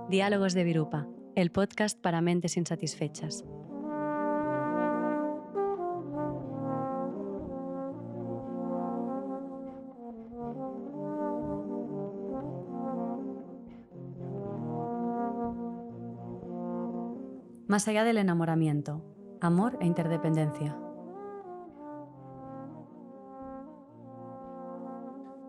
Diálogos de Virupa, el podcast para mentes insatisfechas. Más allá del enamoramiento, amor e interdependencia.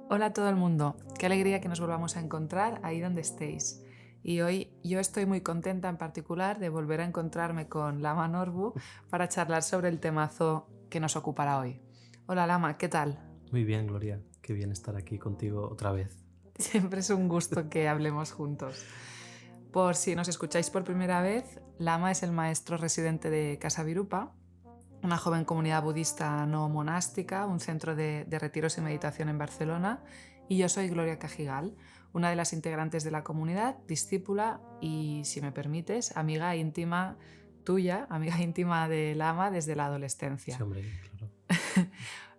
Hola a todo el mundo, qué alegría que nos volvamos a encontrar ahí donde estéis. Y hoy yo estoy muy contenta en particular de volver a encontrarme con Lama Norbu para charlar sobre el temazo que nos ocupará hoy. Hola Lama, ¿qué tal? Muy bien, Gloria. Qué bien estar aquí contigo otra vez. Siempre es un gusto que hablemos juntos. Por si nos escucháis por primera vez, Lama es el maestro residente de Casa Virupa, una joven comunidad budista no monástica, un centro de retiros y meditación en Barcelona, y yo soy Gloria Cajigal, una de las integrantes de la comunidad, discípula y, si me permites, amiga íntima tuya, amiga íntima de Lama desde la adolescencia. Sí, hombre, claro.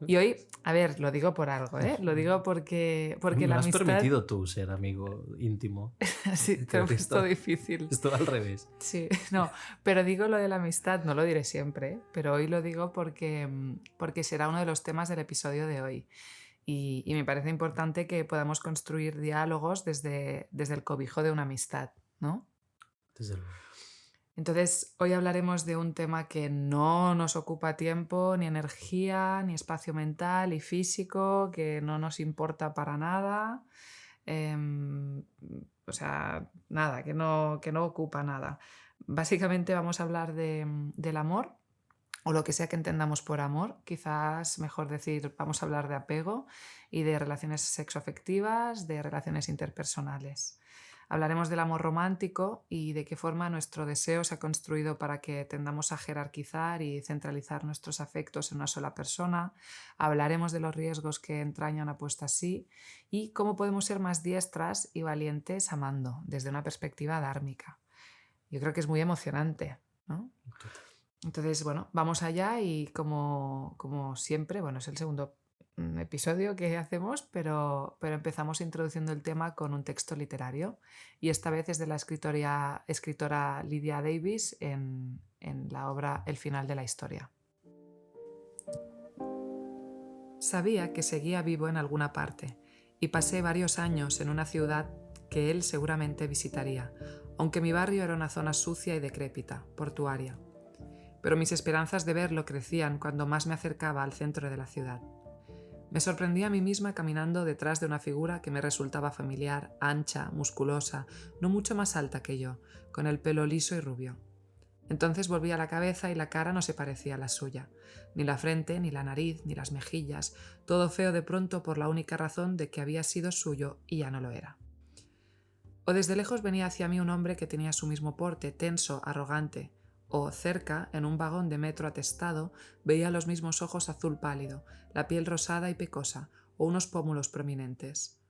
Y hoy, a ver, lo digo por algo, ¿eh? Lo digo porque Me la has amistad... permitido tú ser amigo íntimo. Sí, te lo he puesto difícil. Esto al revés. Sí, no, pero digo lo de la amistad, no lo diré siempre, ¿eh? Pero hoy lo digo porque será uno de los temas del episodio de hoy. Y me parece importante que podamos construir diálogos desde el cobijo de una amistad, ¿no? Desde luego. Entonces, hoy hablaremos de un tema que no nos ocupa tiempo, ni energía, ni espacio mental y físico, que no nos importa para nada. O sea, nada, que no ocupa nada. Básicamente vamos a hablar del amor, o lo que sea que entendamos por amor. Quizás mejor decir, vamos a hablar de apego y de relaciones sexoafectivas, de relaciones interpersonales. Hablaremos del amor romántico y de qué forma nuestro deseo se ha construido para que tendamos a jerarquizar y centralizar nuestros afectos en una sola persona. Hablaremos de los riesgos que entraña una apuesta así y cómo podemos ser más diestras y valientes amando desde una perspectiva dármica. Yo creo que es muy emocionante, ¿no? Entonces, bueno, vamos allá y como siempre, bueno, es el segundo episodio que hacemos, pero empezamos introduciendo el tema con un texto literario y esta vez es de la escritora Lydia Davis en la obra El final de la historia. Sabía que seguía vivo en alguna parte y pasé varios años en una ciudad que él seguramente visitaría, aunque mi barrio era una zona sucia y decrépita, portuaria. Pero mis esperanzas de verlo crecían cuando más me acercaba al centro de la ciudad. Me sorprendí a mí misma caminando detrás de una figura que me resultaba familiar, ancha, musculosa, no mucho más alta que yo, con el pelo liso y rubio. Entonces volví a la cabeza y la cara no se parecía a la suya, ni la frente, ni la nariz, ni las mejillas, todo feo de pronto por la única razón de que había sido suyo y ya no lo era. O desde lejos venía hacia mí un hombre que tenía su mismo porte, tenso, arrogante, o cerca, en un vagón de metro atestado, veía los mismos ojos azul pálido, la piel rosada y pecosa, o unos pómulos prominentes.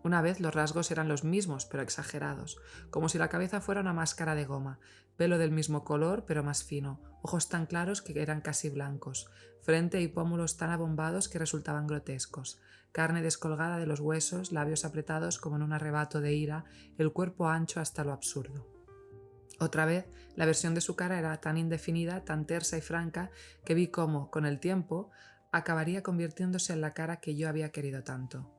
Una vez los rasgos eran los mismos, pero exagerados, como si la cabeza fuera una máscara de goma, pelo del mismo color, pero más fino, ojos tan claros que eran casi blancos, frente y pómulos tan abombados que resultaban grotescos, carne descolgada de los huesos, labios apretados como en un arrebato de ira, el cuerpo ancho hasta lo absurdo. Otra vez, la versión de su cara era tan indefinida, tan tersa y franca, que vi cómo, con el tiempo, acabaría convirtiéndose en la cara que yo había querido tanto.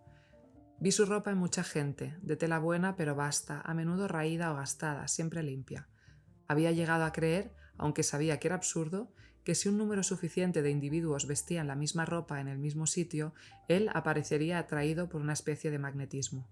Vi su ropa en mucha gente, de tela buena pero basta, a menudo raída o gastada, siempre limpia. Había llegado a creer, aunque sabía que era absurdo, que si un número suficiente de individuos vestían la misma ropa en el mismo sitio, él aparecería atraído por una especie de magnetismo.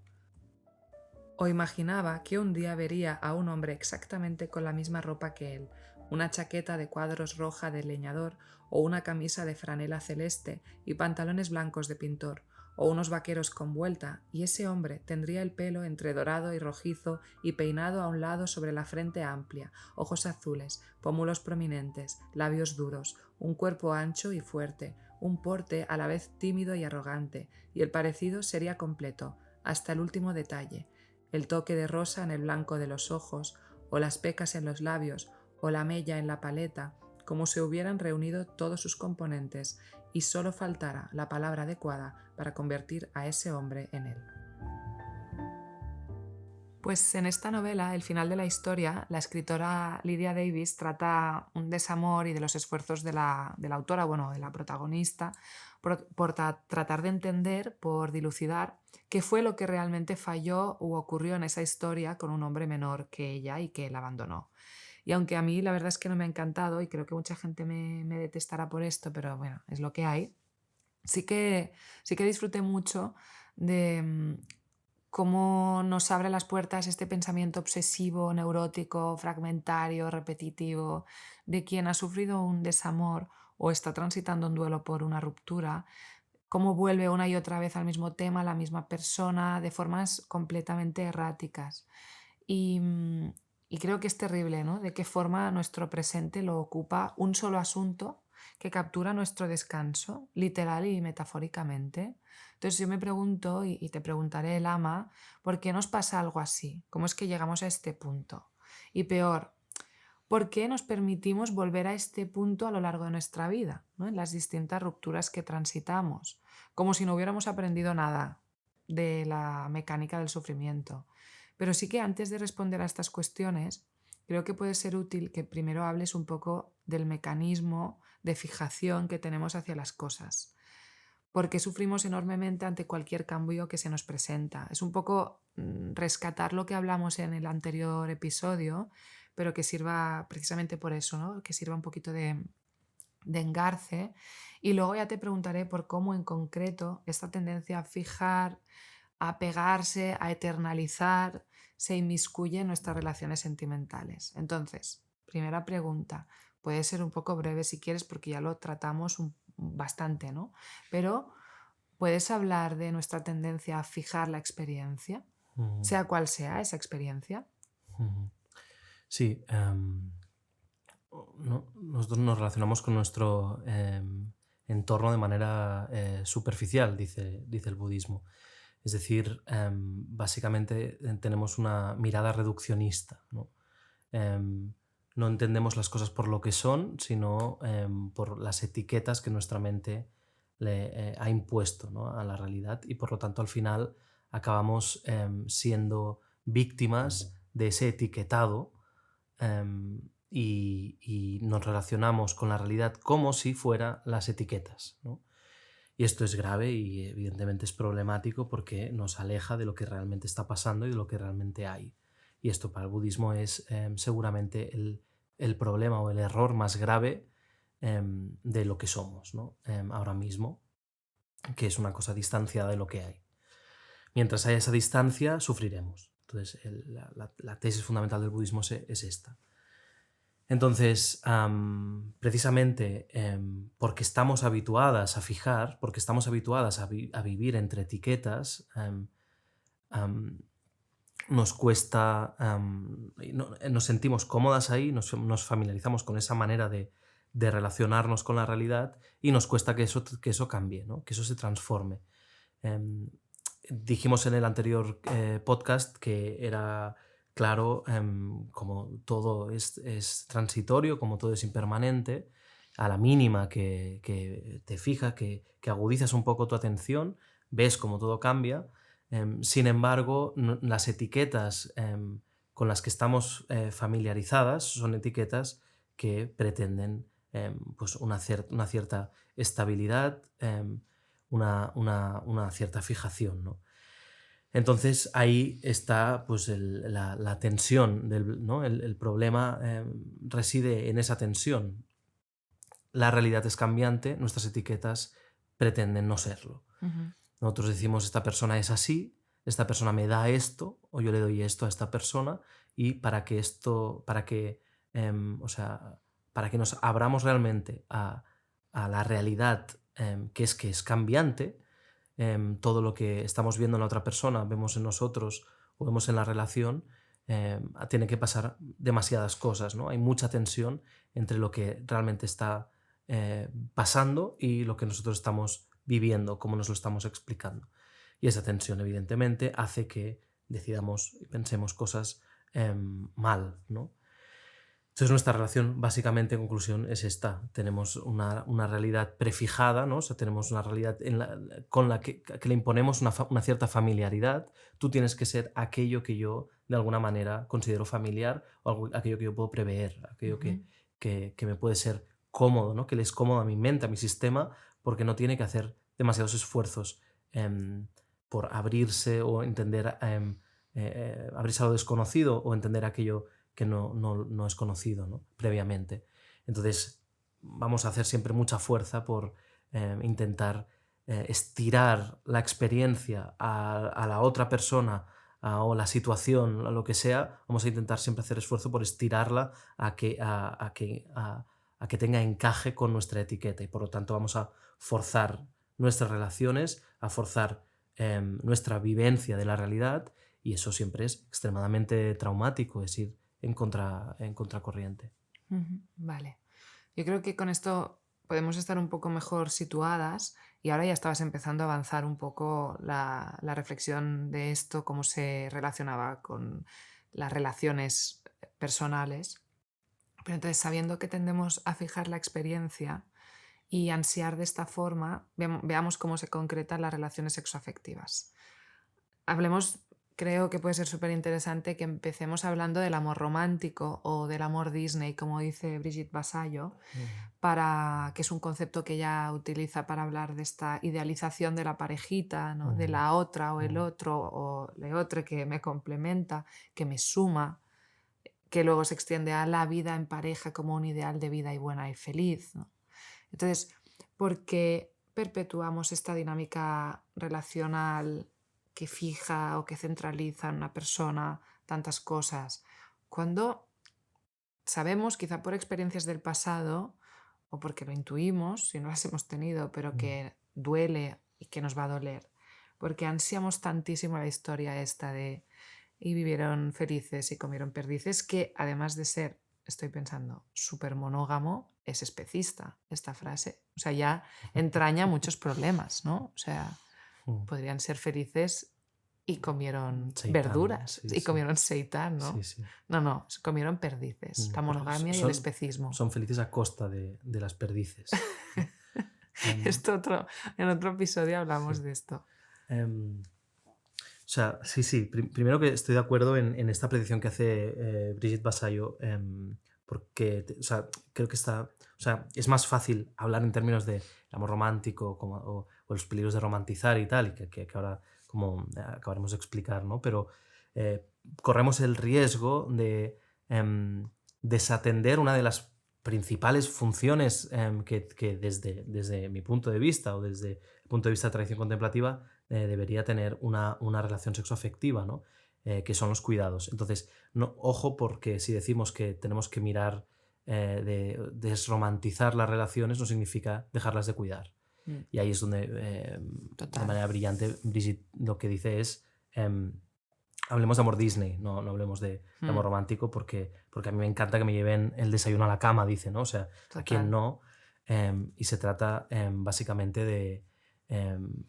O imaginaba que un día vería a un hombre exactamente con la misma ropa que él, una chaqueta de cuadros roja de leñador o una camisa de franela celeste y pantalones blancos de pintor, o unos vaqueros con vuelta, y ese hombre tendría el pelo entre dorado y rojizo y peinado a un lado sobre la frente amplia, ojos azules, pómulos prominentes, labios duros, un cuerpo ancho y fuerte, un porte a la vez tímido y arrogante, y el parecido sería completo, hasta el último detalle, el toque de rosa en el blanco de los ojos, o las pecas en los labios, o la mella en la paleta, como si hubieran reunido todos sus componentes y solo faltara la palabra adecuada para convertir a ese hombre en él. Pues en esta novela, el final de la historia, la escritora Lydia Davis trata un desamor y de los esfuerzos de la autora, bueno, de la protagonista, por tratar de entender, por dilucidar qué fue lo que realmente falló u ocurrió en esa historia con un hombre menor que ella y que la abandonó. Y aunque a mí la verdad es que no me ha encantado y creo que mucha gente me detestará por esto, pero bueno, es lo que hay, sí que disfruté mucho de cómo nos abre las puertas este pensamiento obsesivo, neurótico, fragmentario, repetitivo, de quien ha sufrido un desamor o está transitando un duelo por una ruptura, cómo vuelve una y otra vez al mismo tema, a la misma persona, de formas completamente erráticas. Y, y creo que es terrible, ¿no? De qué forma nuestro presente lo ocupa un solo asunto que captura nuestro descanso, literal y metafóricamente. Entonces yo me pregunto, y te preguntaré, Lama, ¿por qué nos pasa algo así? ¿Cómo es que llegamos a este punto? Y peor, ¿por qué nos permitimos volver a este punto a lo largo de nuestra vida, ¿no? En las distintas rupturas que transitamos, como si no hubiéramos aprendido nada de la mecánica del sufrimiento? Pero sí que antes de responder a estas cuestiones, creo que puede ser útil que primero hables un poco del mecanismo de fijación que tenemos hacia las cosas. Porque sufrimos enormemente ante cualquier cambio que se nos presenta. Es un poco rescatar lo que hablamos en el anterior episodio, pero que sirva precisamente por eso, ¿no? Que sirva un poquito de engarce. Y luego ya te preguntaré por cómo en concreto esta tendencia a fijar, a pegarse, a eternalizar, se inmiscuye en nuestras relaciones sentimentales. Entonces, primera pregunta, puede ser un poco breve si quieres porque ya lo tratamos bastante, ¿no? Pero ¿puedes hablar de nuestra tendencia a fijar la experiencia, Ujú, sea cual sea esa experiencia? ujú. Sí, nosotros nos relacionamos con nuestro entorno de manera superficial, dice el budismo. Es decir, básicamente tenemos una mirada reduccionista, ¿no? No entendemos las cosas por lo que son, sino por las etiquetas que nuestra mente le ha impuesto, ¿no?, a la realidad, y por lo tanto al final acabamos siendo víctimas de ese etiquetado, y nos relacionamos con la realidad como si fuera las etiquetas, ¿no? Y esto es grave y evidentemente es problemático porque nos aleja de lo que realmente está pasando y de lo que realmente hay. Y esto para el budismo es seguramente el problema o el error más grave de lo que somos, ¿no? Ahora mismo, que es una cosa distanciada de lo que hay. Mientras haya esa distancia, sufriremos. Entonces, la tesis fundamental del budismo es esta. Entonces, precisamente porque estamos habituadas a fijar, porque estamos habituadas a vivir entre etiquetas, nos cuesta, nos sentimos cómodas ahí, nos familiarizamos con esa manera de relacionarnos con la realidad y nos cuesta que eso cambie, ¿no?, que eso se transforme. Em, Dijimos en el anterior podcast que era claro, como todo es transitorio, como todo es impermanente, a la mínima que te fijas, que agudizas un poco tu atención, ves cómo todo cambia. Sin embargo, las etiquetas con las que estamos familiarizadas son etiquetas que pretenden pues una cierta estabilidad, una cierta fijación, ¿no? Entonces ahí está pues la tensión, ¿no? El problema reside en esa tensión. La realidad es cambiante, nuestras etiquetas pretenden no serlo. Ujú. Nosotros decimos, esta persona es así, esta persona me da esto, o yo le doy esto a esta persona, y o sea, para que nos abramos realmente a la realidad, que es cambiante, todo lo que estamos viendo en la otra persona, vemos en nosotros o vemos en la relación, tiene que pasar demasiadas cosas, ¿no? Hay mucha tensión entre lo que realmente está pasando y lo que nosotros estamos viviendo, cómo nos lo estamos explicando. Y esa tensión, evidentemente, hace que decidamos y pensemos cosas mal, ¿no? Entonces nuestra relación, básicamente, en conclusión, es esta. Tenemos una realidad prefijada, ¿no? O sea, tenemos una realidad con la que le imponemos una cierta familiaridad. Tú tienes que ser aquello que yo, de alguna manera, considero familiar, o aquello que yo puedo prever, aquello Ujú. que me puede ser cómodo, ¿no? Que le es cómodo a mi mente, a mi sistema, porque no tiene que hacer demasiados esfuerzos por abrirse o entender, abrirse a lo desconocido o entender aquello que no es conocido, ¿no? Previamente. Entonces, vamos a hacer siempre mucha fuerza por intentar estirar la experiencia a la otra persona o la situación, a lo que sea. Vamos a intentar siempre hacer esfuerzo por estirarla a que tenga encaje con nuestra etiqueta, y por lo tanto vamos a forzar nuestras relaciones, a forzar nuestra vivencia de la realidad, y eso siempre es extremadamente traumático, es ir en contracorriente. Ujú. Vale. Yo creo que con esto podemos estar un poco mejor situadas y ahora ya estabas empezando a avanzar un poco la reflexión de esto, cómo se relacionaba con las relaciones personales. Pero entonces, sabiendo que tendemos a fijar la experiencia y ansiar de esta forma, veamos cómo se concretan las relaciones sexoafectivas. Hablemos, creo que puede ser súper interesante que empecemos hablando del amor romántico o del amor Disney, como dice Brigitte Vasallo, que es un concepto que ella utiliza para hablar de esta idealización de la parejita, ¿no? De la otra o el otro o le otro que me complementa, que me suma, que luego se extiende a la vida en pareja como un ideal de vida y buena y feliz, ¿no? Entonces, ¿por qué perpetuamos esta dinámica relacional que fija o que centraliza en una persona tantas cosas? Cuando sabemos, quizá por experiencias del pasado o porque lo intuimos, si no las hemos tenido, pero que duele y que nos va a doler, porque ansiamos tantísimo la historia esta de y vivieron felices y comieron perdices, que además de ser, estoy pensando, súper monógamo, es especista esta frase. O sea, ya entraña muchos problemas, ¿no? O sea, podrían ser felices y comieron Seitán, verduras sí, y sí. comieron seitán, Sí, ¿no? sí. No, comieron perdices, la Porque monogamia y el especismo. son felices a costa de las perdices, ¿no? Em, En otro episodio hablamos sí. de esto. O sea, sí, sí. Primero que estoy de acuerdo en esta predicción que hace Brigitte Vasallo, porque o sea, creo que o sea, es más fácil hablar en términos de amor romántico o los peligros de romantizar y tal, y que ahora como acabaremos de explicar, ¿no? Pero eh, corremos el riesgo de desatender una de las principales funciones que desde mi punto de vista o desde el punto de vista de tradición contemplativa debería tener una relación sexoafectiva, ¿no? Que son los cuidados. Entonces, ojo, porque si decimos que tenemos que mirar de desromantizar las relaciones, no significa dejarlas de cuidar. Y ahí es donde, de manera brillante, Brigitte lo que dice es hablemos de amor Disney, no hablemos de amor romántico, porque a mí me encanta que me lleven el desayuno a la cama, dice, ¿no? O sea, a quien no. Y se trata básicamente de...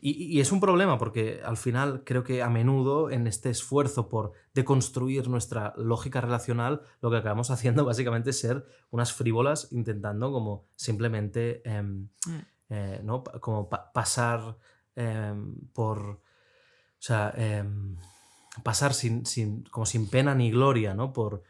y es un problema porque al final creo que a menudo en este esfuerzo por deconstruir nuestra lógica relacional, lo que acabamos haciendo básicamente es ser unas frívolas intentando como simplemente ¿no? Como pasar por... O sea, pasar como sin pena ni gloria, ¿no? Por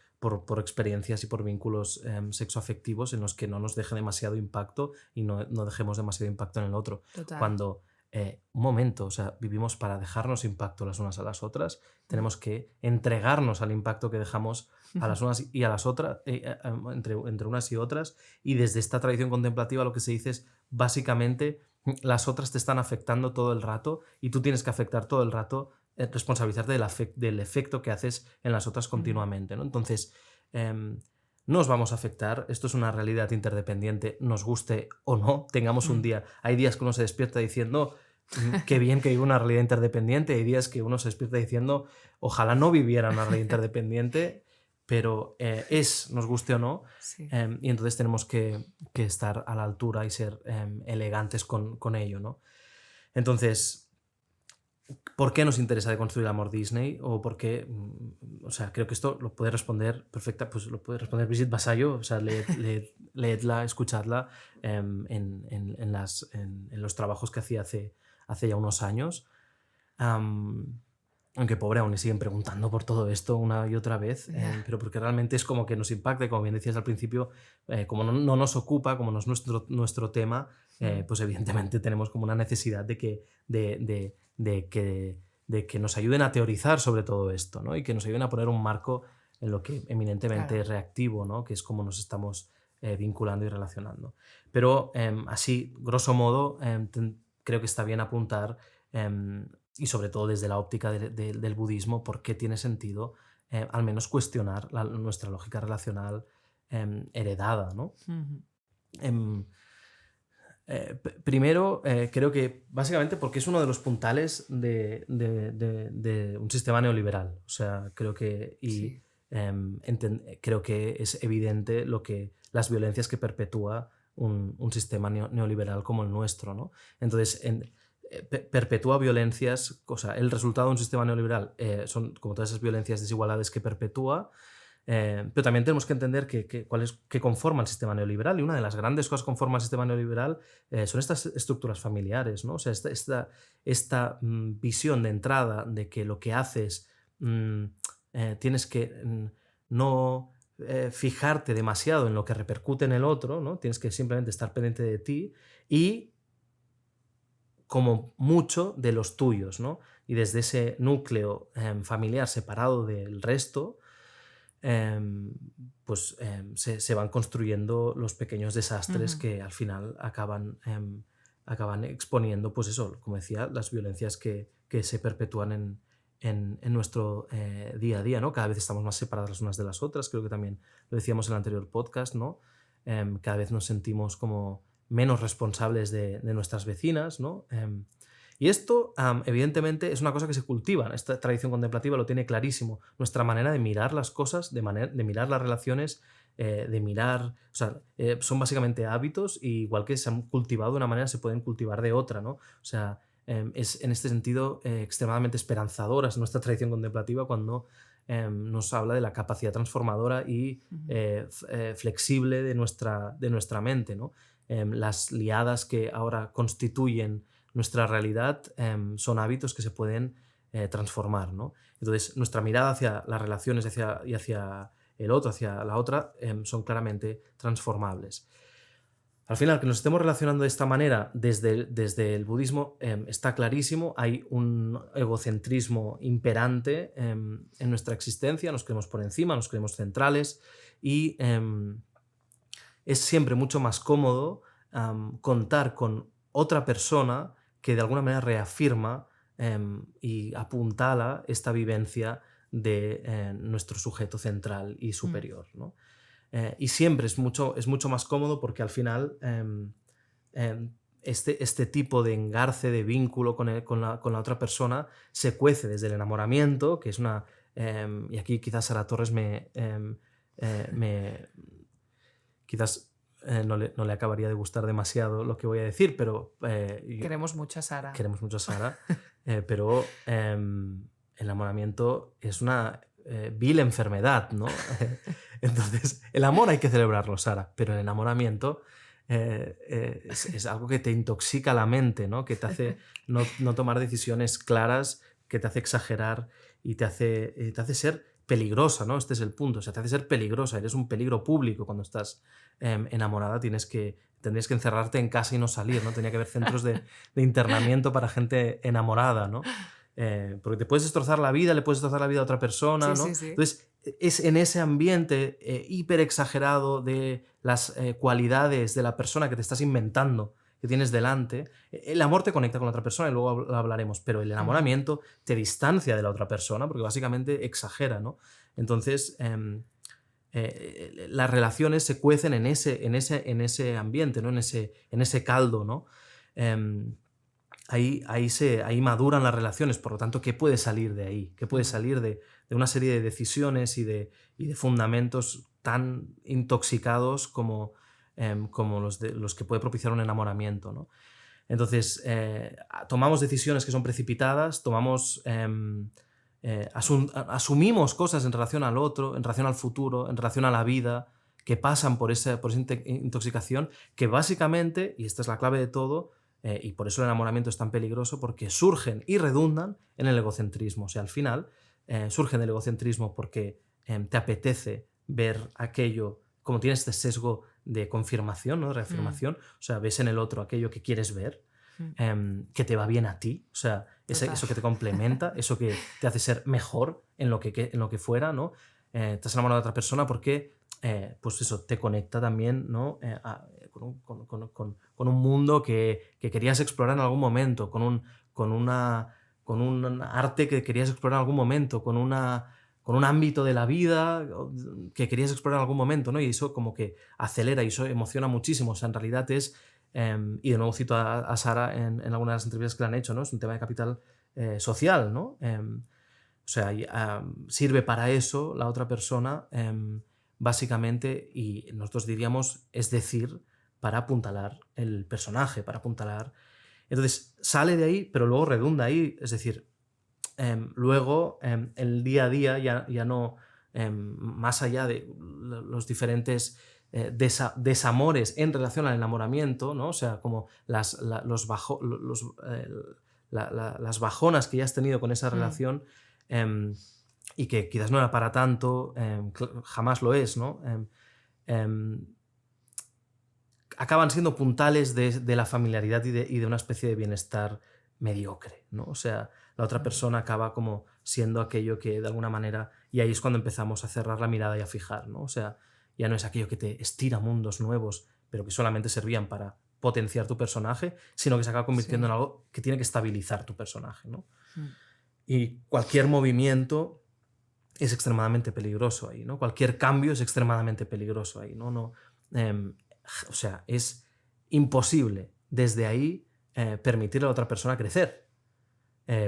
experiencias y por vínculos sexoafectivos en los que no nos deje demasiado impacto y no dejemos demasiado impacto en el otro. Total. Cuando, un momento, o sea, vivimos para dejarnos impacto las unas a las otras, tenemos que entregarnos al impacto que dejamos a las unas y a las otras, entre unas y otras, y desde esta tradición contemplativa lo que se dice es básicamente las otras te están afectando todo el rato y tú tienes que afectar todo el rato, responsabilizarte del efecto que haces en las otras continuamente, ¿no? Entonces, no os vamos a afectar, esto es una realidad interdependiente, nos guste o no, tengamos un día, hay días que uno se despierta diciendo qué bien que vive una realidad interdependiente, hay días que uno se despierta diciendo ojalá no viviera una realidad interdependiente, pero nos guste o no, Sí. y entonces tenemos que estar a la altura y ser elegantes con ello, ¿no? Entonces, ¿por qué nos interesa deconstruir el amor Disney? O por qué, o sea, creo que esto lo puede responder pues lo puede responder Brigitte Vasallo, o sea, leedla, escuchadla en los trabajos que hacía hace ya unos años. Aunque pobre, aún le siguen preguntando por todo esto una y otra vez, pero porque realmente es como que nos impacta y como bien decías al principio, como no nos ocupa, como no es nuestro tema, pues evidentemente tenemos como una necesidad de que nos ayuden a teorizar sobre todo esto, ¿no? Y que nos ayuden a poner un marco en lo que eminentemente Claro. es reactivo, ¿no? Que es como nos estamos vinculando y relacionando. Pero así, grosso modo, creo que está bien apuntar, y sobre todo desde la óptica del budismo, por qué tiene sentido al menos cuestionar nuestra lógica relacional heredada, ¿no? Ujú. Em, Primero, creo que básicamente porque es uno de los puntales de un sistema neoliberal. O sea, creo que, Sí. creo que es evidente las violencias que perpetúa un sistema neoliberal como el nuestro, ¿no? Entonces, perpetúa violencias, o sea, el resultado de un sistema neoliberal son como todas esas violencias, desigualdades que perpetúa. Pero también tenemos que entender qué conforma el sistema neoliberal, y una de las grandes cosas que conforma el sistema neoliberal son estas estructuras familiares, ¿no? O sea, esta visión de entrada de que lo que haces tienes que no fijarte demasiado en lo que repercute en el otro, ¿no? Tienes que simplemente estar pendiente de ti y como mucho de los tuyos, ¿no? Y desde ese núcleo familiar separado del resto, em, pues se van construyendo los pequeños desastres Ujú. que al final acaban exponiendo, pues eso, como decía, las violencias que se perpetúan en nuestro día a día, ¿no? Cada vez estamos más separadas las unas de las otras, creo que también lo decíamos en el anterior podcast, ¿no? Cada vez nos sentimos como menos responsables de nuestras vecinas, ¿no? Y esto, evidentemente, es una cosa que se cultiva. Esta tradición contemplativa lo tiene clarísimo. Nuestra manera de mirar las cosas, de mirar las relaciones, de mirar. O sea, son básicamente hábitos, y igual que se han cultivado de una manera, se pueden cultivar de otra, ¿no? O sea, es en este sentido extremadamente esperanzadora es nuestra tradición contemplativa cuando nos habla de la capacidad transformadora y Ujú. flexible de nuestra mente, ¿no? Las liadas que ahora constituyen nuestra realidad son hábitos que se pueden transformar, ¿no? Entonces, nuestra mirada hacia las relaciones y hacia el otro, hacia la otra, son claramente transformables. Al final, que nos estemos relacionando de esta manera desde el budismo está clarísimo. Hay un egocentrismo imperante en nuestra existencia, nos creemos por encima, nos creemos centrales, y es siempre mucho más cómodo contar con otra persona que de alguna manera reafirma y apuntala esta vivencia de nuestro sujeto central y Mm. superior, ¿no? Y siempre es mucho más cómodo porque al final este tipo de engarce, de vínculo con la otra persona se cuece desde el enamoramiento, que es una. Y aquí quizás Sara Torres me quizás no le acabaría de gustar demasiado lo que voy a decir, pero Queremos mucho a Sara. queremos mucho a Sara, pero el enamoramiento es una vil enfermedad, ¿no? Entonces, el amor hay que celebrarlo, Sara, pero el enamoramiento es algo que te intoxica la mente, ¿no? Que te hace no tomar decisiones claras, que te hace exagerar y te hace ser peligrosa, ¿no? Este es el punto, o sea, te hace ser peligrosa, eres un peligro público cuando estás enamorada, tendrías que encerrarte en casa y no salir, ¿no? Tenía que haber centros de internamiento para gente enamorada, ¿no? Porque te puedes destrozar la vida, le puedes destrozar la vida a otra persona, Sí, ¿no? sí, sí. Entonces, es en ese ambiente hiper exagerado de las cualidades de la persona que te estás inventando, que tienes delante. El amor te conecta con la otra persona y luego lo hablaremos, pero el Ujú. enamoramiento te distancia de la otra persona porque básicamente exagera, ¿no? Entonces, las relaciones se cuecen en ese ambiente, ¿no? En ese caldo, ¿no? Em, ahí maduran las relaciones, por lo tanto, ¿qué puede salir de ahí? ¿Qué puede Ujú. salir de una serie de decisiones y de fundamentos tan intoxicados como los que puede propiciar un enamoramiento, ¿no? Entonces, tomamos decisiones que son precipitadas, asumimos cosas en relación al otro, en relación al futuro, en relación a la vida, que pasan por esa intoxicación, que básicamente, y esta es la clave de todo, y por eso el enamoramiento es tan peligroso, porque surgen y redundan en el egocentrismo. O sea, al final surgen del egocentrismo porque te apetece ver aquello, como tienes este sesgo de confirmación, ¿no? De reafirmación, o sea, ves en el otro aquello que quieres ver, que te va bien a ti, o sea, eso que te complementa, eso que te hace ser mejor en lo que fuera, ¿no? Te has enamorado de otra persona porque pues eso, te conecta también, ¿no? Con un mundo que querías explorar en algún momento, con un arte que querías explorar en algún momento, con un ámbito de la vida que querías explorar en algún momento, ¿no? Y eso como que acelera y eso emociona muchísimo. O sea, en realidad es, y de nuevo cito a Sara en algunas de las entrevistas que le han hecho, ¿no? Es un tema de capital social, ¿no? O sea, sirve para eso la otra persona, básicamente, y nosotros diríamos, es decir, para apuntalar el personaje, para apuntalar. Entonces, sale de ahí, pero luego redunda ahí, es decir, luego el día a día ya no, más allá de los diferentes desamores en relación al enamoramiento, ¿no? O sea, como las bajonas que ya has tenido con esa relación, y que quizás no era para tanto, jamás lo es, ¿no? Acaban siendo puntales de la familiaridad y de una especie de bienestar mediocre, ¿no? O sea, la otra persona acaba como siendo aquello que de alguna manera, y ahí es cuando empezamos a cerrar la mirada y a fijar, ¿no? O sea, ya no es aquello que te estira mundos nuevos, pero que solamente servían para potenciar tu personaje, sino que se acaba convirtiendo en algo que tiene que estabilizar tu personaje, ¿no? Y cualquier movimiento es extremadamente peligroso ahí, ¿no? Cualquier cambio es extremadamente peligroso ahí, ¿no? O sea, es imposible desde ahí permitirle a la otra persona crecer,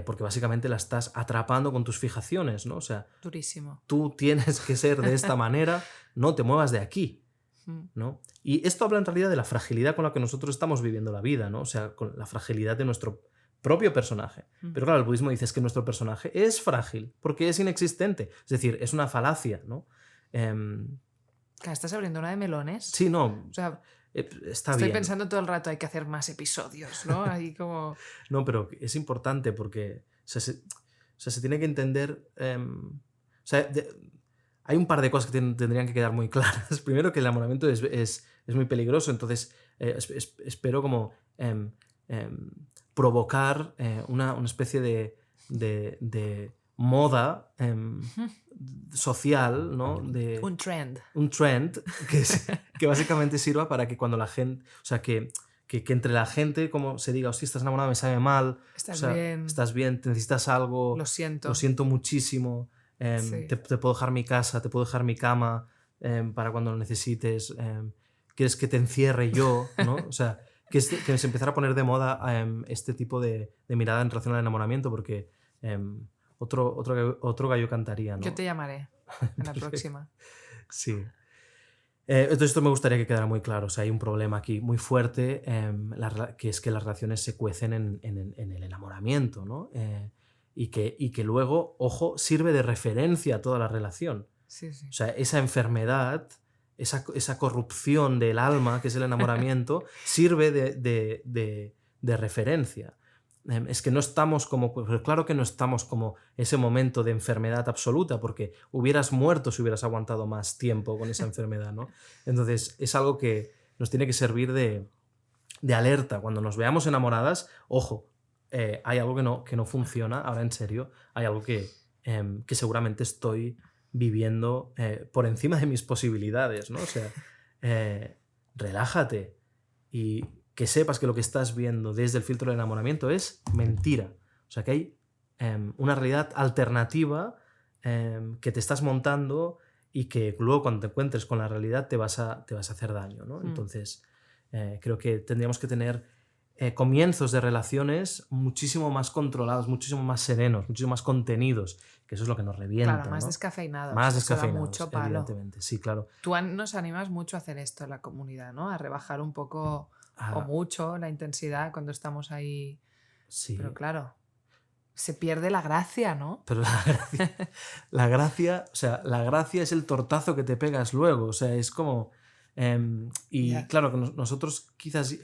porque básicamente la estás atrapando con tus fijaciones, ¿no? O sea, durísimo. Tú tienes que ser de esta manera, no te muevas de aquí, ¿no? Y esto habla en realidad de la fragilidad con la que nosotros estamos viviendo la vida, ¿no? O sea, con la fragilidad de nuestro propio personaje. Pero claro, el budismo dice que nuestro personaje es frágil porque es inexistente, es decir, es una falacia, ¿no? ¿Estás abriendo una de melones? Sí, no, o sea, está estoy bien. pensando todo el rato, hay que hacer más episodios, ¿no? Ahí como... No, pero es importante porque se tiene que entender... o sea, hay un par de cosas que tendrían que quedar muy claras. Primero, que el enamoramiento es muy peligroso, entonces espero como provocar una especie de moda social, ¿no? Un trend. Un trend que básicamente sirva para que cuando la gente... O sea, que entre la gente como se diga, hostia, estás enamorado, me sabe mal, estás bien, te necesitas algo, lo siento muchísimo, te puedo dejar mi casa, te puedo dejar mi cama para cuando lo necesites, quieres que te encierre yo, ¿no? O sea, que se empezara a poner de moda este tipo de mirada en relación al enamoramiento, porque otro gallo cantaría, ¿no? Yo te llamaré en la próxima. Sí. Entonces esto me gustaría que quedara muy claro. O sea, hay un problema aquí muy fuerte, que es que las relaciones se cuecen en el enamoramiento, ¿no? Y que luego, ojo, sirve de referencia a toda la relación. Sí. O sea, esa enfermedad, esa corrupción del alma, que es el enamoramiento, sirve de referencia. Es que no estamos como... Claro que no estamos como ese momento de enfermedad absoluta, porque hubieras muerto si hubieras aguantado más tiempo con esa enfermedad, ¿no? Entonces es algo que nos tiene que servir de alerta. Cuando nos veamos enamoradas, ojo, hay algo que no funciona, ahora en serio, hay algo que seguramente estoy viviendo por encima de mis posibilidades, ¿no? O sea, relájate y que sepas que lo que estás viendo desde el filtro del enamoramiento es mentira. O sea, que hay una realidad alternativa que te estás montando y que luego cuando te encuentres con la realidad te vas a hacer daño, ¿no? Entonces, creo que tendríamos que tener comienzos de relaciones muchísimo más controlados, muchísimo más serenos, muchísimo más contenidos, que eso es lo que nos revienta. Claro, más ¿no? descafeinados. Más eso da descafeinados, mucho palo. evidentemente. Sí, claro. Tú nos animas mucho a hacer esto en la comunidad, ¿no? A rebajar un poco o mucho la intensidad cuando estamos ahí. Sí. Pero claro, se pierde la gracia, ¿no? Pero o sea, la gracia es el tortazo que te pegas luego, o sea, es como... y claro, que nosotros quizás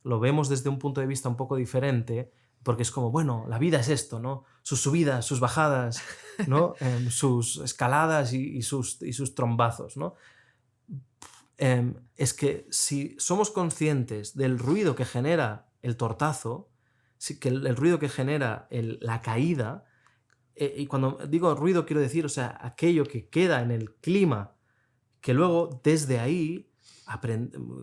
lo vemos desde un punto de vista un poco diferente, porque es como, bueno, la vida es esto, ¿no? Sus subidas, sus bajadas, ¿no? Sus escaladas y sus trombazos, ¿no? Es que si somos conscientes del ruido que genera el tortazo, que el ruido que genera la caída, y cuando digo ruido quiero decir, o sea, aquello que queda en el clima, que luego desde ahí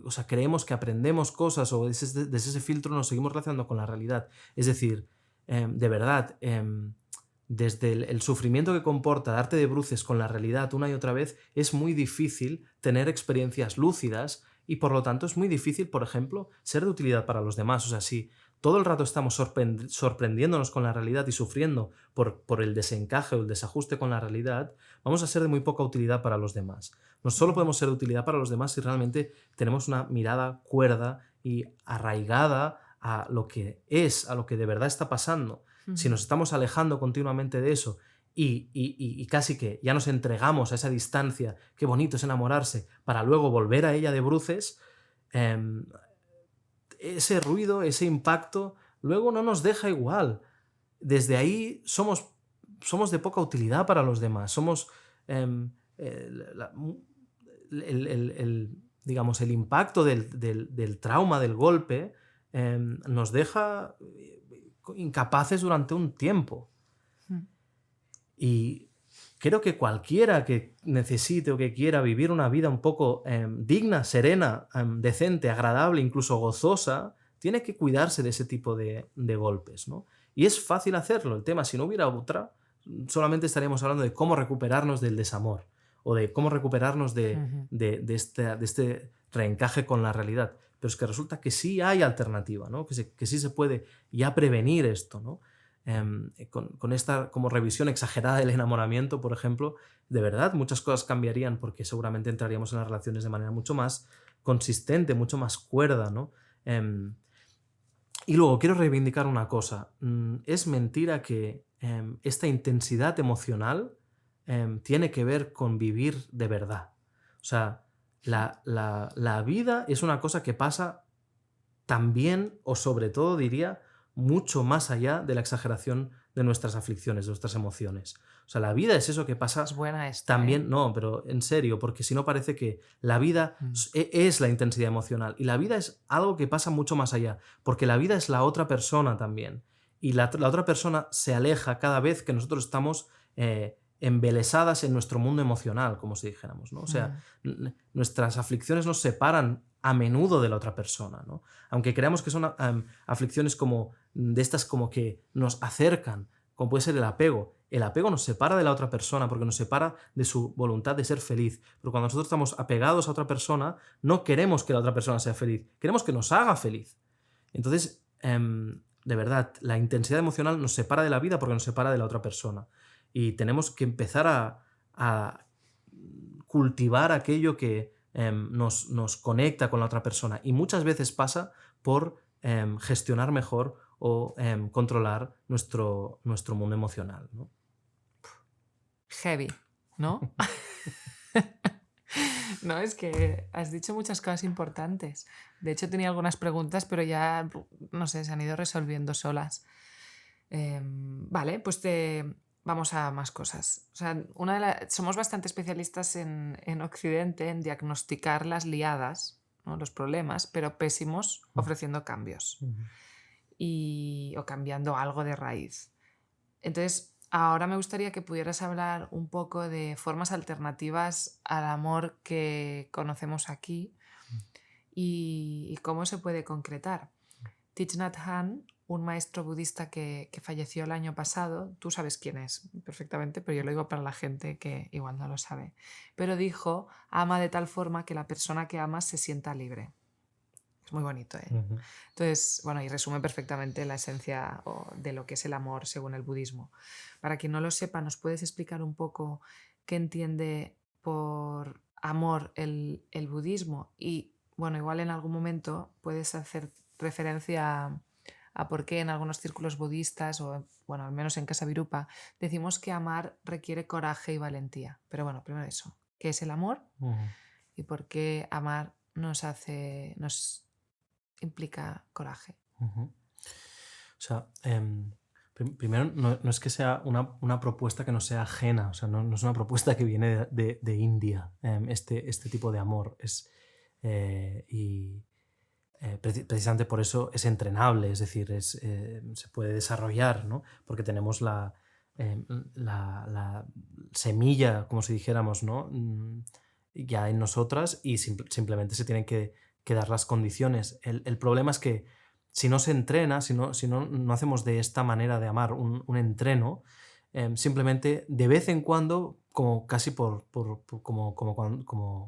o sea, creemos que aprendemos cosas o desde ese filtro nos seguimos relacionando con la realidad. Es decir, de verdad, desde el sufrimiento que comporta darte de bruces con la realidad una y otra vez, es muy difícil tener experiencias lúcidas y por lo tanto es muy difícil, por ejemplo, ser de utilidad para los demás. O sea, si todo el rato estamos sorprendiéndonos con la realidad y sufriendo por el desencaje o el desajuste con la realidad, vamos a ser de muy poca utilidad para los demás. No solo podemos ser de utilidad para los demás si realmente tenemos una mirada cuerda y arraigada a lo que es, a lo que de verdad está pasando. Si nos estamos alejando continuamente de eso y casi que ya nos entregamos a esa distancia, qué bonito es enamorarse, para luego volver a ella de bruces, ese ruido, ese impacto, luego no nos deja igual. Desde ahí somos de poca utilidad para los demás. Somos digamos, el impacto del trauma, del golpe, nos deja incapaces durante un tiempo. Y creo que cualquiera que necesite o que quiera vivir una vida un poco digna, serena, decente, agradable, incluso gozosa, tiene que cuidarse de ese tipo de golpes, ¿no? Y es fácil hacerlo. El tema, si no hubiera otra, solamente estaríamos hablando de cómo recuperarnos del desamor o de cómo recuperarnos de este reencaje con la realidad. Pero es que resulta que sí hay alternativa, ¿no? Que sí se puede ya prevenir esto, ¿no? Con esta como revisión exagerada del enamoramiento, por ejemplo, de verdad muchas cosas cambiarían porque seguramente entraríamos en las relaciones de manera mucho más consistente, mucho más cuerda, ¿no? Y luego quiero reivindicar una cosa. Es mentira que esta intensidad emocional tiene que ver con vivir de verdad. O sea, la vida es una cosa que pasa también, o sobre todo diría, mucho más allá de la exageración de nuestras aflicciones, de nuestras emociones. O sea, la vida es eso que pasa Es buena esta, también, no, pero en serio, porque si no parece que la vida es la intensidad emocional y la vida es algo que pasa mucho más allá, porque la vida es la otra persona también y la otra persona se aleja cada vez que nosotros estamos embelesadas en nuestro mundo emocional, como si dijéramos, ¿no? O sea, nuestras aflicciones nos separan a menudo de la otra persona, ¿no? Aunque creamos que son aflicciones como de estas como que nos acercan, como puede ser el apego. El apego nos separa de la otra persona porque nos separa de su voluntad de ser feliz. Pero cuando nosotros estamos apegados a otra persona, no queremos que la otra persona sea feliz, queremos que nos haga feliz. Entonces, de verdad, la intensidad emocional nos separa de la vida porque nos separa de la otra persona. Y tenemos que empezar a cultivar aquello que nos conecta con la otra persona. Y muchas veces pasa por gestionar mejor o controlar nuestro mundo emocional, ¿no? Heavy, ¿no? No, es que has dicho muchas cosas importantes. De hecho, tenía algunas preguntas, pero ya, no sé, se han ido resolviendo solas. Vale, pues vamos a más cosas. O sea, somos bastante especialistas en Occidente en diagnosticar las liadas, ¿no? Los problemas, pero pésimos ofreciendo cambios o cambiando algo de raíz. Entonces, ahora me gustaría que pudieras hablar un poco de formas alternativas al amor que conocemos aquí y cómo se puede concretar. Thich Nhat Hanh, un maestro budista que falleció el año pasado, tú sabes quién es perfectamente, pero yo lo digo para la gente que igual no lo sabe, pero dijo, ama de tal forma que la persona que amas se sienta libre. Es muy bonito, ¿eh? Entonces, bueno, y resume perfectamente la esencia de lo que es el amor según el budismo. Para quien no lo sepa, ¿nos puedes explicar un poco qué entiende por amor el budismo? Y bueno, igual en algún momento puedes hacer referencia a por qué en algunos círculos budistas o, bueno, al menos en Casa Virupa, decimos que amar requiere coraje y valentía. Pero bueno, primero eso, ¿qué es el amor? Ujú. Y por qué amar nos implica coraje. Ujú. O sea, primero, no es que sea una propuesta que no sea ajena, o sea, no es una propuesta que viene de India, este tipo de amor. Y precisamente por eso es entrenable, es decir, se puede desarrollar, ¿no? Porque tenemos la semilla, como si dijéramos, ¿no? Ya en nosotras y simplemente se tienen que dar las condiciones. El problema es que si no se entrena, si no hacemos de esta manera de amar un entreno, simplemente de vez en cuando, como casi como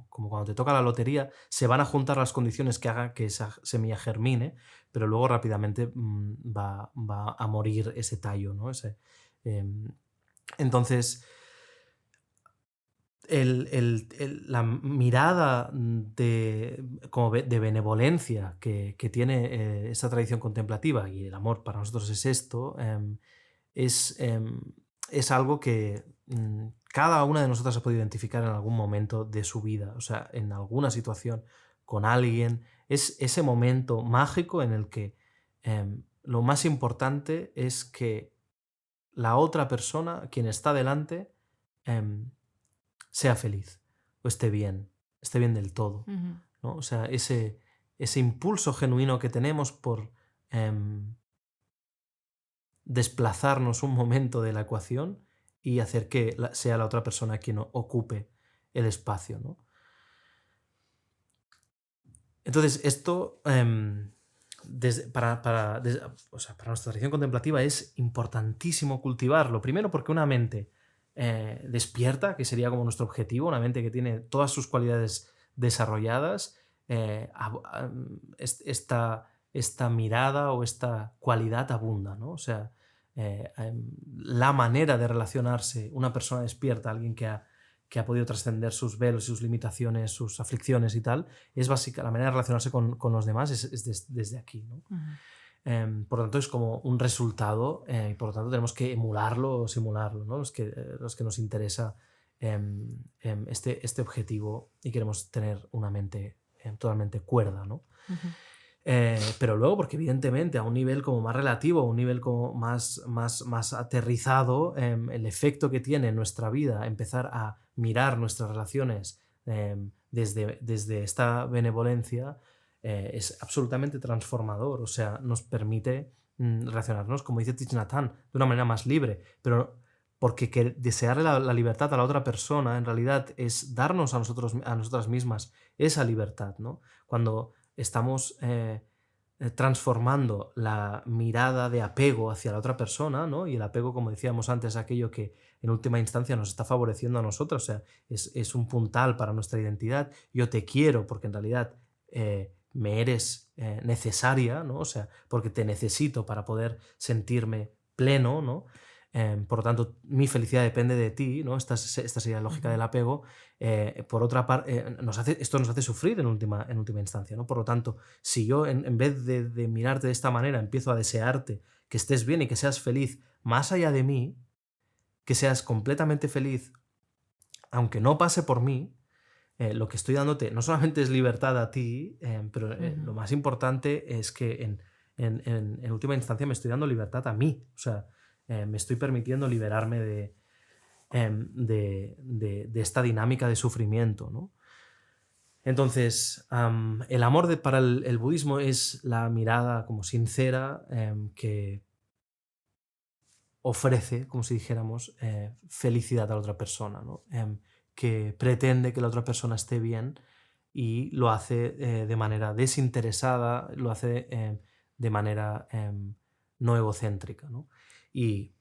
cuando te toca la lotería, se van a juntar las condiciones que hagan que esa semilla germine, pero luego rápidamente va a morir ese tallo, ¿no? Entonces, la mirada de benevolencia que tiene esta tradición contemplativa, y el amor para nosotros es esto, es, em, es algo que cada una de nosotras ha podido identificar en algún momento de su vida, o sea, en alguna situación con alguien. Es ese momento mágico en el que lo más importante es que la otra persona, quien está delante, em, sea feliz o esté bien del todo, Ujú. ¿no? O sea, ese impulso genuino que tenemos por em, desplazarnos un momento de la ecuación y hacer que sea la otra persona quien ocupe el espacio, ¿no? Entonces, esto, o sea, para nuestra tradición contemplativa es importantísimo cultivarlo. Primero porque una mente despierta, que sería como nuestro objetivo, una mente que tiene todas sus cualidades desarrolladas, esta mirada o esta cualidad abunda, ¿no? O sea, la manera de relacionarse una persona despierta, alguien que ha podido trascender sus velos, sus limitaciones, sus aflicciones y tal, es básica. La manera de relacionarse con los demás es desde aquí, ¿no? Ujú. Por lo tanto, es como un resultado y por lo tanto tenemos que emularlo o simularlo, ¿no? Los que nos interesa este objetivo y queremos tener una mente totalmente cuerda, ¿no? Ujú. Pero luego, porque evidentemente a un nivel como más relativo, a un nivel como más aterrizado, el efecto que tiene en nuestra vida empezar a mirar nuestras relaciones desde esta benevolencia es absolutamente transformador. O sea, nos permite relacionarnos, como dice Thich Nhat Hanh, de una manera más libre. Pero porque desearle la libertad a la otra persona en realidad es darnos a nosotras mismas esa libertad, ¿no? Cuando estamos transformando la mirada de apego hacia la otra persona, ¿no? Y el apego, como decíamos antes, aquello que en última instancia nos está favoreciendo a nosotros, o sea, es un puntal para nuestra identidad. Yo te quiero porque en realidad me eres necesaria, ¿no? O sea, porque te necesito para poder sentirme pleno, ¿no? Por lo tanto, mi felicidad depende de ti, ¿no? Esta sería la lógica Ujú. del apego. Por otra parte, esto nos hace sufrir en última instancia, ¿no? Por lo tanto, si yo en vez de mirarte de esta manera empiezo a desearte que estés bien y que seas feliz más allá de mí, que seas completamente feliz, aunque no pase por mí, lo que estoy dándote no solamente es libertad a ti, pero Ujú. lo más importante es que en última instancia me estoy dando libertad a mí. O sea, me estoy permitiendo liberarme de esta dinámica de sufrimiento, ¿no? Entonces, el amor para el budismo es la mirada como sincera que ofrece, como si dijéramos, felicidad a la otra persona, ¿no? Que pretende que la otra persona esté bien y lo hace de manera desinteresada, lo hace de manera no egocéntrica, ¿no? Y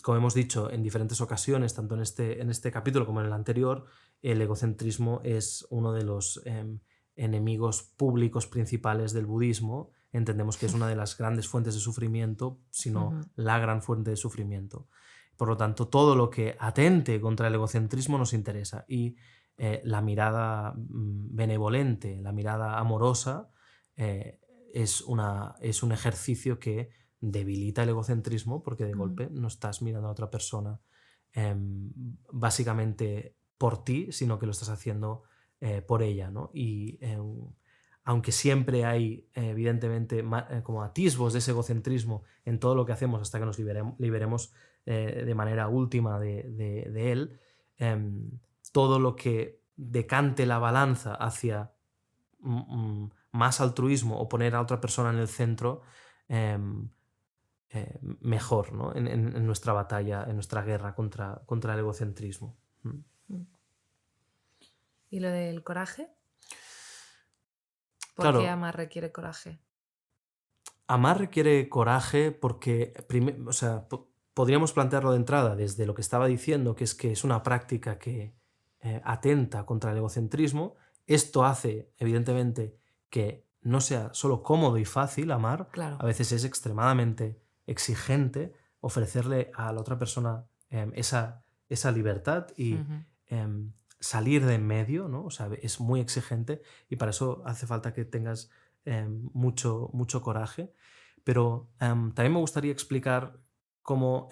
como hemos dicho en diferentes ocasiones, tanto en este capítulo como en el anterior, el egocentrismo es uno de los enemigos públicos principales del budismo. Entendemos que es una de las grandes fuentes de sufrimiento, sino Ujú. la gran fuente de sufrimiento. Por lo tanto, todo lo que atente contra el egocentrismo nos interesa. Y la mirada benevolente, la mirada amorosa, es un ejercicio que debilita el egocentrismo porque de golpe no estás mirando a otra persona básicamente por ti, sino que lo estás haciendo por ella, ¿no? Y aunque siempre hay, evidentemente, como atisbos de ese egocentrismo en todo lo que hacemos hasta que nos liberemos de manera última de él, todo lo que decante la balanza hacia más altruismo o poner a otra persona en el centro, mejor, ¿no? en nuestra batalla, en nuestra guerra contra el egocentrismo. ¿Y lo del coraje? ¿Por Claro, qué amar requiere coraje? amar requiere coraje porque, o sea, podríamos plantearlo de entrada desde lo que estaba diciendo, que es una práctica que atenta contra el egocentrismo. Esto hace, evidentemente, que no sea solo cómodo y fácil amar, Claro. a veces es extremadamente exigente ofrecerle a la otra persona esa libertad y salir de en medio, ¿no? O sea, es muy exigente y para eso hace falta que tengas mucho coraje. Pero también me gustaría explicar cómo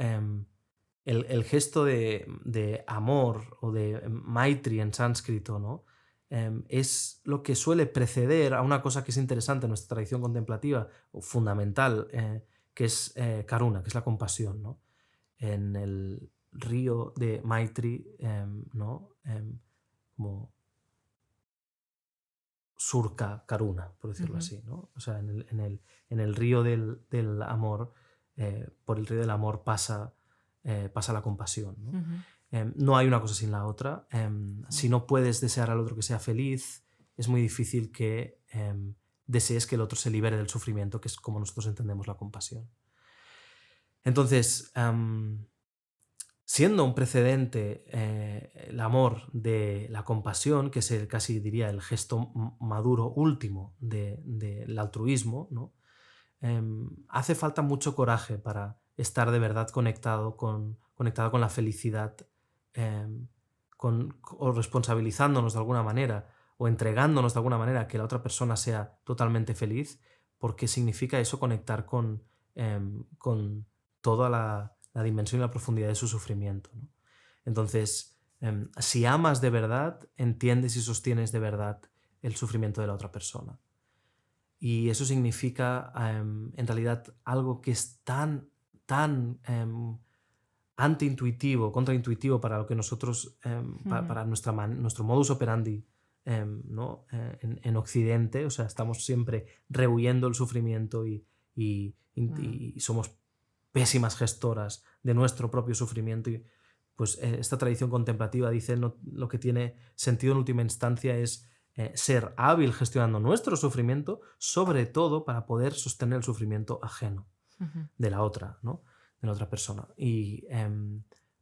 el gesto de amor o de maitri en sánscrito, ¿no? Es lo que suele preceder a una cosa que es interesante en nuestra tradición contemplativa, o fundamental, que es karuna, que es la compasión, ¿no? En el río de Maitri, ¿no? Como surca karuna, por decirlo así, ¿no? O sea, en el río del amor, por el río del amor pasa la compasión, ¿no? No hay una cosa sin la otra. Si no puedes desear al otro que sea feliz, es muy difícil que desees que el otro se libere del sufrimiento, que es como nosotros entendemos la compasión. Entonces, siendo un precedente el amor de la compasión, que es casi diría el gesto maduro último del altruismo, ¿no? Hace falta mucho coraje para estar de verdad conectado con la felicidad, o responsabilizándonos de alguna manera o entregándonos de alguna manera a que la otra persona sea totalmente feliz, porque significa eso conectar con toda la dimensión y la profundidad de su sufrimiento, ¿no? Entonces, si amas de verdad, entiendes y sostienes de verdad el sufrimiento de la otra persona. Y eso significa, en realidad, algo que es tan antiintuitivo, contraintuitivo para lo que nosotros, para nuestro modus operandi, ¿no? En Occidente. O sea, estamos siempre rehuyendo el sufrimiento y somos pésimas gestoras de nuestro propio sufrimiento. Y pues esta tradición contemplativa dice lo que tiene sentido en última instancia es ser hábil gestionando nuestro sufrimiento, sobre todo para poder sostener el sufrimiento ajeno de la otra, ¿no? De la otra persona. Y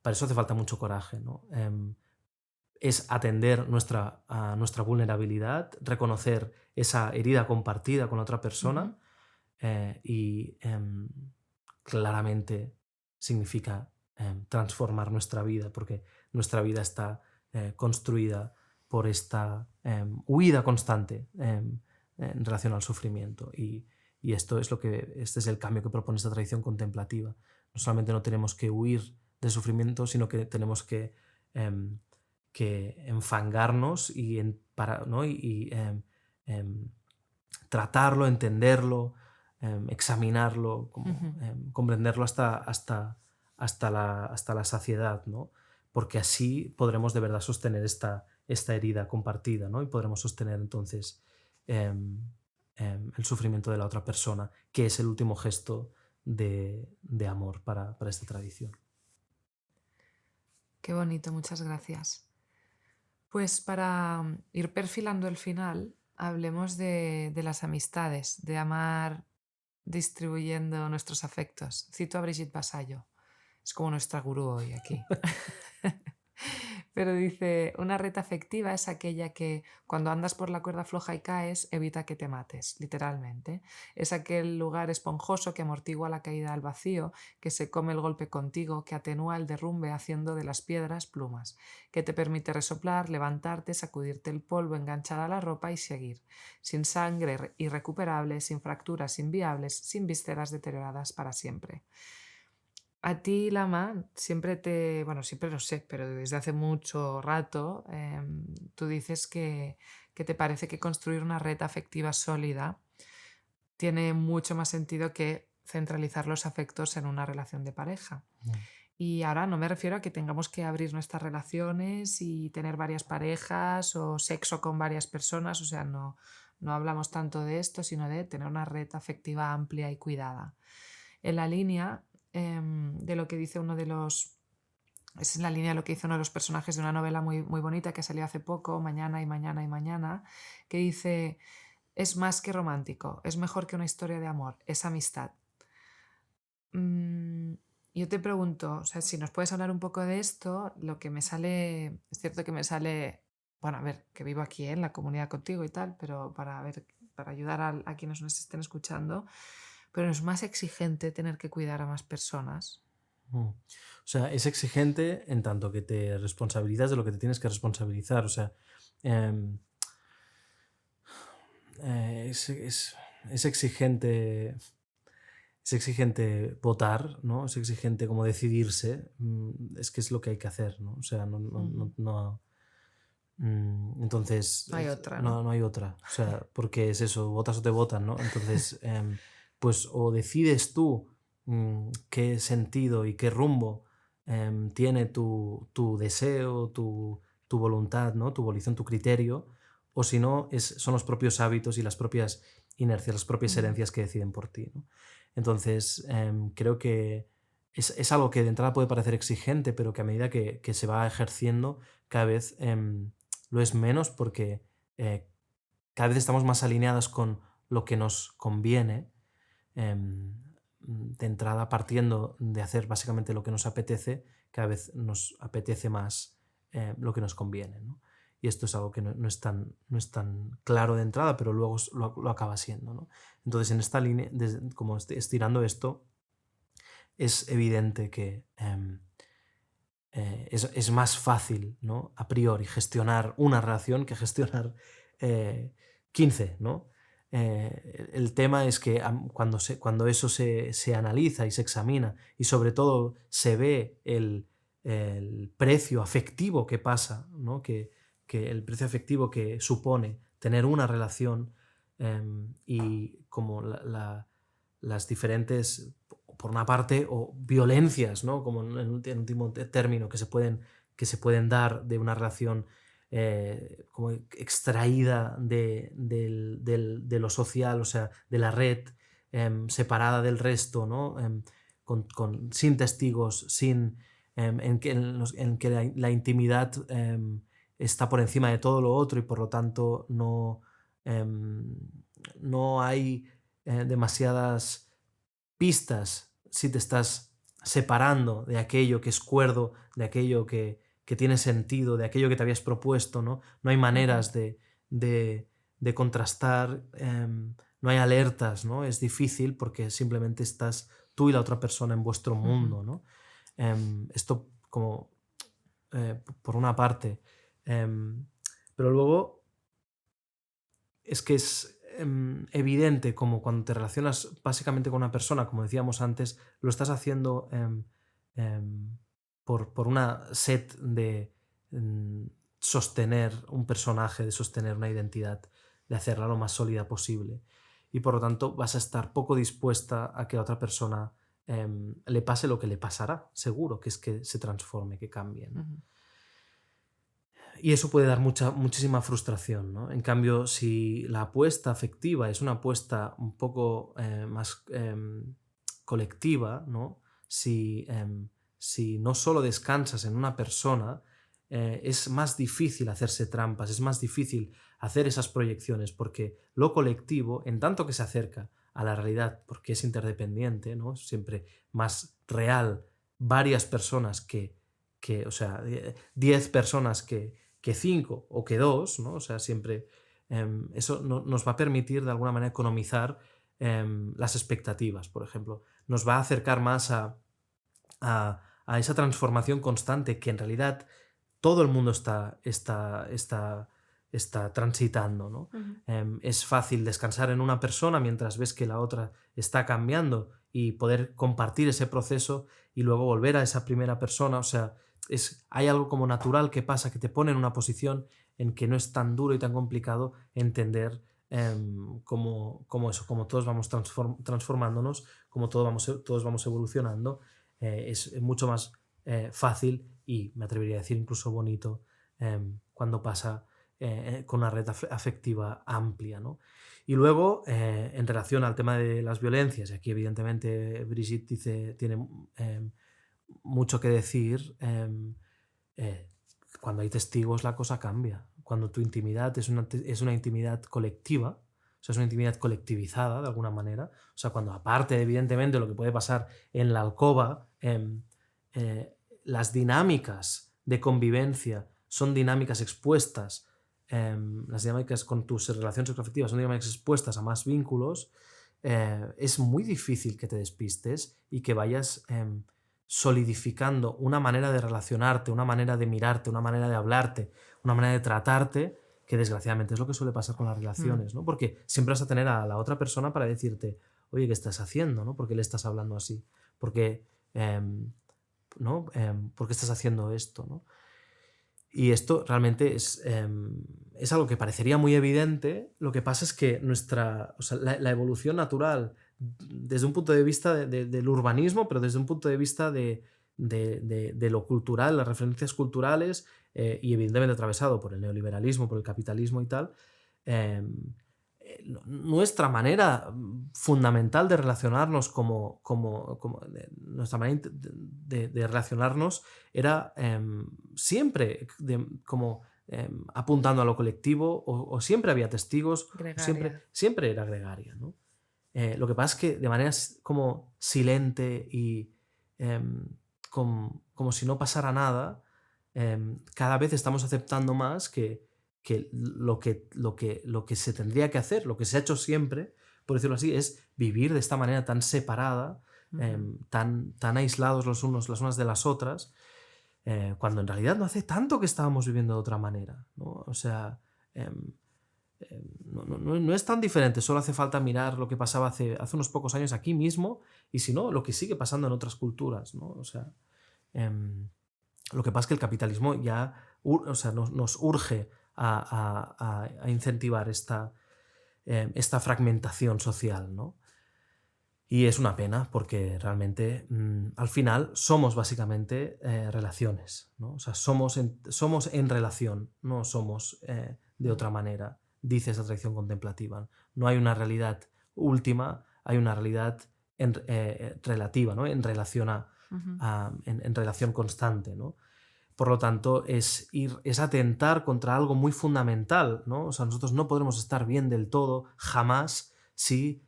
para eso hace falta mucho coraje, ¿no? Es atender a nuestra vulnerabilidad, reconocer esa herida compartida con otra persona y claramente significa transformar nuestra vida, porque nuestra vida está construida por esta huida constante en relación al sufrimiento. Y este es el cambio que propone esta tradición contemplativa. No solamente no tenemos que huir del sufrimiento, sino que tenemos que enfangarnos ¿no? Tratarlo, entenderlo, examinarlo, comprenderlo hasta la saciedad, ¿no? Porque así podremos de verdad sostener esta herida compartida, ¿no? Y podremos sostener entonces el sufrimiento de la otra persona, que es el último gesto de amor para esta tradición. Qué bonito, muchas gracias. Pues para ir perfilando el final, hablemos de las amistades, de amar distribuyendo nuestros afectos. Cito a Brigitte Vasallo, es como nuestra gurú hoy aquí. Pero dice, una red afectiva es aquella que cuando andas por la cuerda floja y caes, evita que te mates, literalmente. Es aquel lugar esponjoso que amortigua la caída al vacío, que se come el golpe contigo, que atenúa el derrumbe haciendo de las piedras plumas, que te permite resoplar, levantarte, sacudirte el polvo enganchada a la ropa y seguir, sin sangre irrecuperable, sin fracturas inviables, sin vísceras deterioradas para siempre. A ti, Lama, bueno, siempre lo sé, pero desde hace mucho rato, tú dices que te parece que construir una red afectiva sólida tiene mucho más sentido que centralizar los afectos en una relación de pareja. Mm. Y ahora no me refiero a que tengamos que abrir nuestras relaciones y tener varias parejas o sexo con varias personas, o sea, no hablamos tanto de esto, sino de tener una red afectiva amplia y cuidada. En la línea de lo que dice uno de los... Es en la línea de lo que dice uno de los personajes de una novela muy, muy bonita que salió hace poco, Mañana y Mañana y Mañana, que dice, es más que romántico, es mejor que una historia de amor, es amistad. Mm, yo te pregunto, o sea, si nos puedes hablar un poco de esto, lo que me sale, es cierto que me sale, bueno, a ver, que vivo aquí en la comunidad contigo y tal, pero para ayudar a quienes nos estén escuchando, pero es más exigente tener que cuidar a más personas. O sea, es exigente en tanto que te responsabilizas de lo que te tienes que responsabilizar. O sea, em, es exigente. Es exigente votar, ¿no? Es exigente como decidirse. Es que es lo que hay que hacer, ¿no? O sea, entonces, No hay otra, ¿no? no hay otra. O sea, porque es eso, votas o te votan, ¿no? Entonces, pues o decides tú qué sentido y qué rumbo tiene tu deseo, tu voluntad, ¿no? Tu volición, tu criterio, o si no, son los propios hábitos y las propias inercias, las propias herencias que deciden por ti, ¿no? Entonces, creo que es algo que de entrada puede parecer exigente, pero que a medida que se va ejerciendo, cada vez lo es menos porque cada vez estamos más alineados con lo que nos conviene, de entrada partiendo de hacer básicamente lo que nos apetece, cada vez nos apetece más lo que nos conviene, ¿no? Y esto es algo que no es tan claro de entrada, pero luego lo acaba siendo, ¿no? Entonces, en esta línea, como estirando esto, es evidente que es más fácil, ¿no? A priori gestionar una relación que gestionar 15, ¿no? El tema es que cuando eso se analiza y se examina y sobre todo se ve el precio afectivo que pasa, ¿no? que el precio afectivo que supone tener una relación y como las diferentes, por una parte, o violencias, ¿no? Como en último término, que se pueden dar de una relación como extraída de lo social, o sea, de la red, separada del resto, ¿no? Sin testigos, en que la intimidad está por encima de todo lo otro y por lo tanto no hay demasiadas pistas si te estás separando de aquello que es cuerdo, de aquello que tiene sentido, de aquello que te habías propuesto, ¿no? No hay maneras de contrastar, no hay alertas, ¿no? Es difícil porque simplemente estás tú y la otra persona en vuestro mundo, ¿no? Esto como por una parte. Pero luego es que es evidente como cuando te relacionas básicamente con una persona, como decíamos antes, lo estás haciendo por una sed de sostener un personaje, de sostener una identidad, de hacerla lo más sólida posible. Y por lo tanto vas a estar poco dispuesta a que a otra persona le pase lo que le pasará, seguro, que es que se transforme, que cambie, ¿no? Y eso puede dar muchísima frustración, ¿no? En cambio, si la apuesta afectiva es una apuesta un poco más colectiva, ¿no? Si no solo descansas en una persona, es más difícil hacerse trampas, es más difícil hacer esas proyecciones, porque lo colectivo, en tanto que se acerca a la realidad, porque es interdependiente, ¿no? Siempre más real varias personas que o sea, 10 personas que 5 o que 2, ¿no? O sea, siempre eso nos va a permitir de alguna manera economizar las expectativas, por ejemplo. Nos va a acercar más a esa transformación constante que en realidad todo el mundo está transitando, ¿no? Es fácil descansar en una persona mientras ves que la otra está cambiando y poder compartir ese proceso y luego volver a esa primera persona. O sea, hay algo como natural que pasa, que te pone en una posición en que no es tan duro y tan complicado entender cómo todos vamos transformándonos, cómo todos vamos evolucionando. Es mucho más fácil y me atrevería a decir incluso bonito cuando pasa con una red afectiva amplia, ¿no? Y luego, en relación al tema de las violencias, y aquí evidentemente Brigitte tiene mucho que decir, cuando hay testigos la cosa cambia. Cuando tu intimidad es una intimidad colectiva, o sea, es una intimidad colectivizada de alguna manera, o sea, cuando aparte evidentemente de lo que puede pasar en la alcoba, las dinámicas de convivencia son dinámicas expuestas, las dinámicas con tus relaciones sexoafectivas son dinámicas expuestas a más vínculos, es muy difícil que te despistes y que vayas solidificando una manera de relacionarte, una manera de mirarte, una manera de hablarte, una manera de tratarte, que desgraciadamente es lo que suele pasar con las relaciones, ¿no? Porque siempre vas a tener a la otra persona para decirte, oye, ¿qué estás haciendo? ¿No? ¿Por qué le estás hablando así? ¿Por qué estás haciendo esto? ¿No? Y esto realmente es algo que parecería muy evidente. Lo que pasa es que la evolución natural, desde un punto de vista del urbanismo, pero desde un punto de vista de lo cultural, las referencias culturales, y evidentemente atravesado por el neoliberalismo, por el capitalismo y tal, nuestra manera fundamental de relacionarnos nuestra manera de relacionarnos era siempre apuntando a lo colectivo, o siempre había testigos, siempre era gregaria, ¿no? Lo que pasa es que de manera como silente y como si no pasara nada, cada vez estamos aceptando más que lo que se tendría que hacer, lo que se ha hecho siempre, por decirlo así, es vivir de esta manera tan separada, tan aislados las unas de las otras, cuando en realidad no hace tanto que estábamos viviendo de otra manera, ¿no? O sea, no es tan diferente, solo hace falta mirar lo que pasaba hace unos pocos años aquí mismo, y si no, lo que sigue pasando en otras culturas, ¿no? O sea, lo que pasa es que el capitalismo ya nos urge a incentivar esta fragmentación social, ¿no? Y es una pena porque realmente al final somos básicamente relaciones, ¿no? O sea, somos en relación, no somos de otra manera, dice esa tradición contemplativa. No hay una realidad última, hay una realidad relativa, ¿no? En relación en relación constante, ¿no? Por lo tanto, es atentar contra algo muy fundamental, ¿no? O sea, nosotros no podremos estar bien del todo jamás si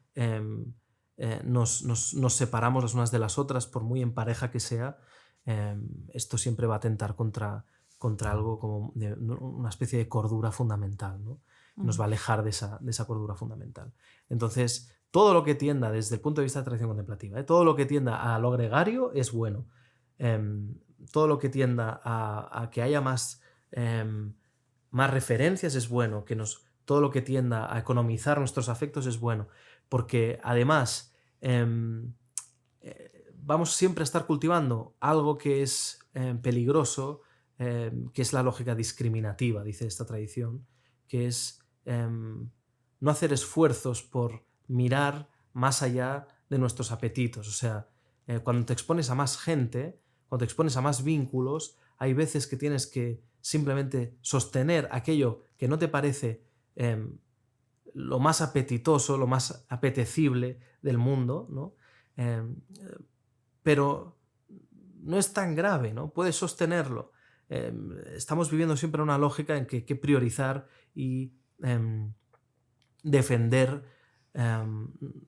nos separamos las unas de las otras, por muy en pareja que sea. Esto siempre va a atentar contra algo como una especie de cordura fundamental, ¿no? Nos va a alejar de esa cordura fundamental. Entonces, todo lo que tienda desde el punto de vista de tradición contemplativa, todo lo que tienda a lo gregario es bueno. Todo lo que tienda a que haya más referencias es bueno, todo lo que tienda a economizar nuestros afectos es bueno, porque además vamos siempre a estar cultivando algo que es peligroso, que es la lógica discriminativa, dice esta tradición, que es no hacer esfuerzos por mirar más allá de nuestros apetitos. O sea, cuando te expones a más gente, cuando te expones a más vínculos, hay veces que tienes que simplemente sostener aquello que no te parece lo más apetitoso, lo más apetecible del mundo, ¿no? Pero no es tan grave, ¿no? Puedes sostenerlo. Estamos viviendo siempre una lógica en que hay que priorizar y defender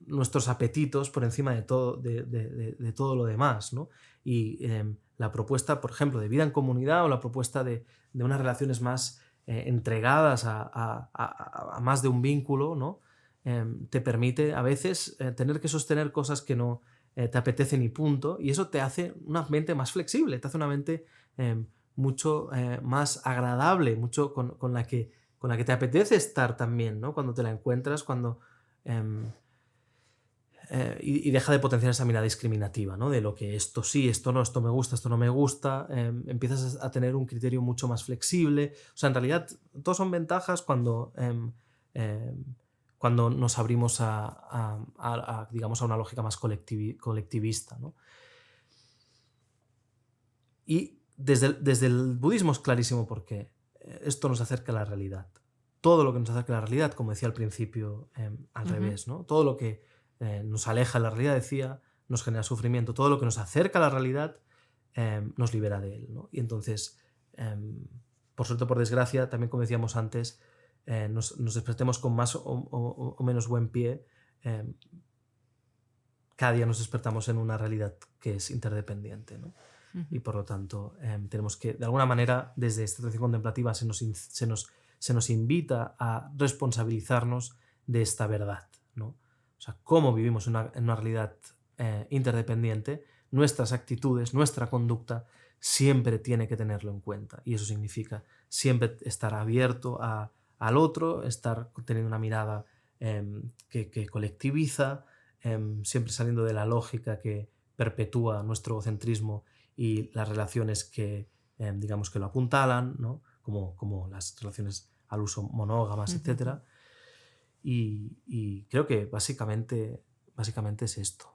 nuestros apetitos por encima de todo, de todo lo demás, ¿no? Y la propuesta, por ejemplo, de vida en comunidad o la propuesta de unas relaciones más entregadas a más de un vínculo, ¿no? Te permite a veces tener que sostener cosas que no te apetecen y punto, y eso te hace una mente más flexible, te hace una mente mucho más agradable, mucho con la que te apetece estar también, ¿no? Cuando te la encuentras, cuando y deja de potenciar esa mirada discriminativa, ¿no? De lo que esto sí, esto no, esto me gusta, esto no me gusta. Empiezas a tener un criterio mucho más flexible. O sea, en realidad, todo son ventajas cuando nos abrimos digamos, a una lógica más colectivista, ¿no? Y desde el budismo es clarísimo porque esto nos acerca a la realidad. Todo lo que nos acerca a la realidad, como decía al principio, al revés, ¿no? Todo lo que nos aleja de la realidad, decía, nos genera sufrimiento. Todo lo que nos acerca a la realidad nos libera de él, ¿no? Y entonces, por suerte o por desgracia, también como decíamos antes, nos despertemos con más o menos buen pie. Cada día nos despertamos en una realidad que es interdependiente, ¿no? Y por lo tanto tenemos que, de alguna manera, desde esta atención contemplativa se nos invita a responsabilizarnos de esta verdad, ¿no? O sea, cómo vivimos en una realidad interdependiente, nuestras actitudes, nuestra conducta siempre tiene que tenerlo en cuenta, y eso significa siempre estar abierto al otro, estar teniendo una mirada que colectiviza, siempre saliendo de la lógica que perpetúa nuestro egocentrismo y las relaciones que digamos que lo apuntalan, ¿no? como las relaciones al uso monógamas, etc. Y creo que básicamente es esto.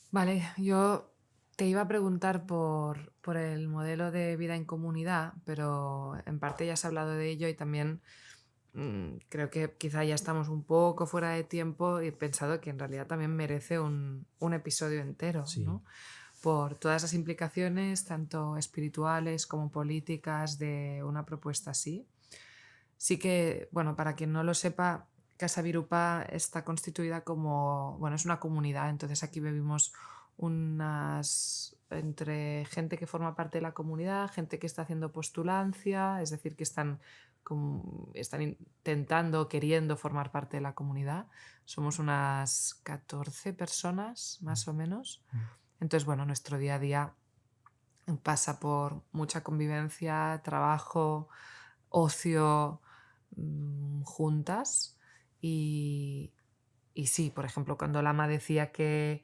Vale, yo te iba a preguntar por el modelo de vida en comunidad, pero en parte ya has hablado de ello y también creo que quizá ya estamos un poco fuera de tiempo y he pensado que en realidad también merece un episodio entero, Sí. ¿no? Por todas las implicaciones, tanto espirituales como políticas, de una propuesta así. Sí que, bueno, para quien no lo sepa, Casa Virupa está constituida como, bueno, es una comunidad, entonces aquí vivimos entre gente que forma parte de la comunidad, gente que está haciendo postulancia, es decir, que están intentando, queriendo formar parte de la comunidad. Somos unas 14 personas, más o menos. Entonces, bueno, nuestro día a día pasa por mucha convivencia, trabajo, ocio, juntas. Y sí, por ejemplo, cuando Lama decía que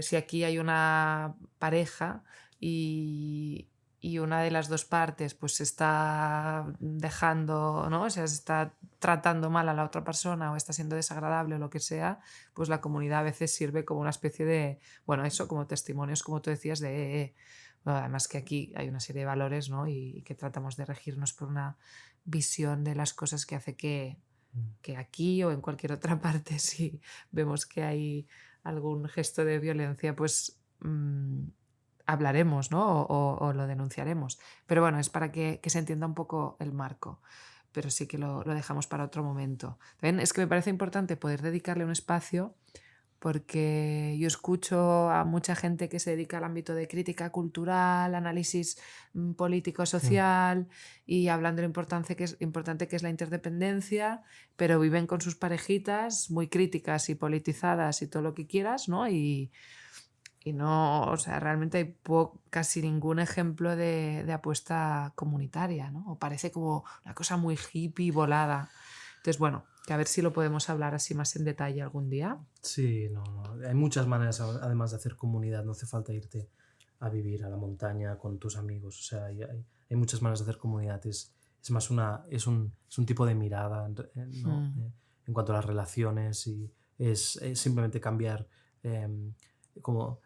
si aquí hay una pareja y una de las dos partes pues se está dejando, ¿no? O sea, se está tratando mal a la otra persona o está siendo desagradable o lo que sea, pues la comunidad a veces sirve como una especie de, bueno, eso, como testimonios, como tú decías, de bueno, además que aquí hay una serie de valores, ¿no? Y que tratamos de regirnos por una visión de las cosas que hace que aquí o en cualquier otra parte, si vemos que hay algún gesto de violencia, pues hablaremos, ¿no? O lo denunciaremos. Pero bueno, es para que se entienda un poco el marco, pero sí que lo dejamos para otro momento. También es que me parece importante poder dedicarle un espacio, porque yo escucho a mucha gente que se dedica al ámbito de crítica cultural, análisis político-social y hablando de lo importante que es la interdependencia, pero viven con sus parejitas muy críticas y politizadas y todo lo que quieras, ¿no? Y no, o sea, realmente hay casi ningún ejemplo de apuesta comunitaria, ¿no? O parece como una cosa muy hippie volada. Entonces, bueno, que a ver si lo podemos hablar así más en detalle algún día. Sí, no. Hay muchas maneras además de hacer comunidad, no hace falta irte a vivir a la montaña con tus amigos, o sea, hay muchas maneras de hacer comunidad, es más es un tipo de mirada, ¿no? En cuanto a las relaciones, y es simplemente cambiar como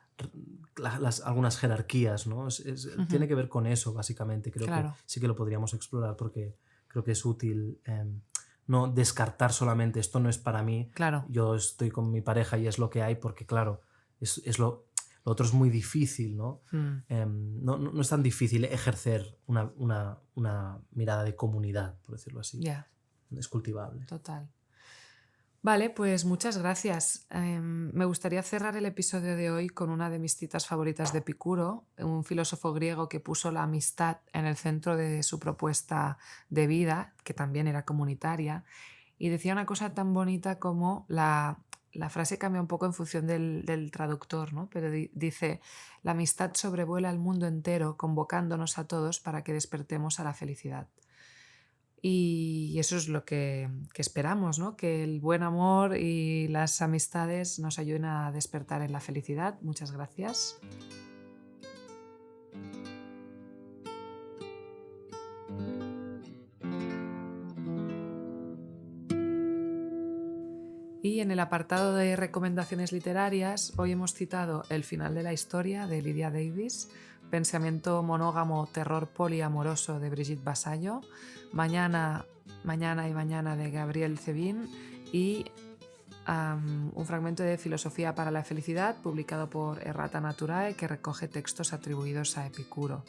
algunas jerarquías, ¿no? Tiene que ver con eso, básicamente. Creo que sí que lo podríamos explorar porque creo que es útil no descartar solamente esto no es para mí, yo estoy con mi pareja y es lo que hay, porque claro, lo otro es muy difícil, ¿no? No es tan difícil ejercer una mirada de comunidad, por decirlo así. Yeah. Es cultivable. Total. Vale, pues muchas gracias. Me gustaría cerrar el episodio de hoy con una de mis citas favoritas de Epicuro, un filósofo griego que puso la amistad en el centro de su propuesta de vida, que también era comunitaria, y decía una cosa tan bonita como la frase cambia un poco en función del traductor, ¿no? Pero dice, la amistad sobrevuela el mundo entero, convocándonos a todos para que despertemos a la felicidad. Y eso es lo que esperamos, ¿no? Que el buen amor y las amistades nos ayuden a despertar en la felicidad. Muchas gracias. Y en el apartado de recomendaciones literarias, hoy hemos citado El final de la historia de Lydia Davis, Pensamiento monógamo, terror poliamoroso de Brigitte Vasallo, Mañana, mañana y mañana de Gabriel Cebin y un fragmento de Filosofía para la felicidad publicado por Errata Naturae que recoge textos atribuidos a Epicuro.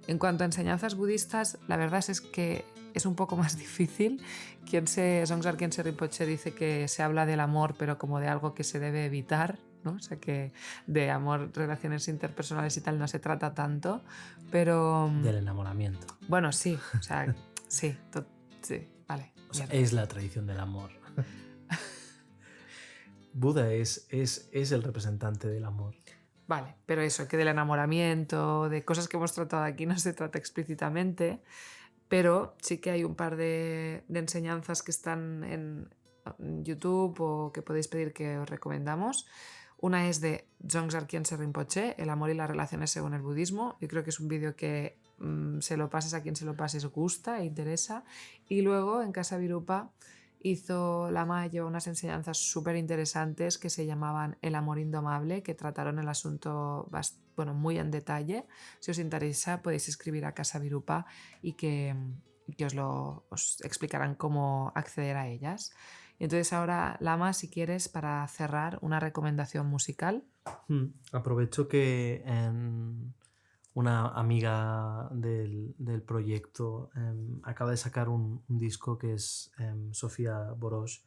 En cuanto a enseñanzas budistas, la verdad es que es un poco más difícil. Dzongzar Khyentse Rinpoche dice que se habla del amor, pero como de algo que se debe evitar, ¿no? O sea que de amor, relaciones interpersonales y tal no se trata tanto, pero Del enamoramiento. bueno, sí, o sea, sí, sí, vale. O sea, mierda. es la tradición del amor. Buda es el representante del amor. Vale, pero eso, que del enamoramiento, de cosas que hemos tratado aquí no se trata explícitamente, pero sí que hay un par de enseñanzas que están en YouTube o que podéis pedir que os recomendamos. Una es de Dzongzar Khyentse Rinpoche, El amor y las relaciones según el budismo. Yo creo que es un vídeo que se lo pases a quien se lo pases gusta e interesa. Y luego en Casa Virupa hizo la Mayo unas enseñanzas súper interesantes que se llamaban El amor indomable, que trataron el asunto muy en detalle. Si os interesa podéis escribir a Casa Virupa y que os explicarán cómo acceder a ellas. Y entonces ahora, Lama, si quieres, para cerrar, una recomendación musical. Aprovecho que una amiga del proyecto acaba de sacar un disco que es Sofía Boros,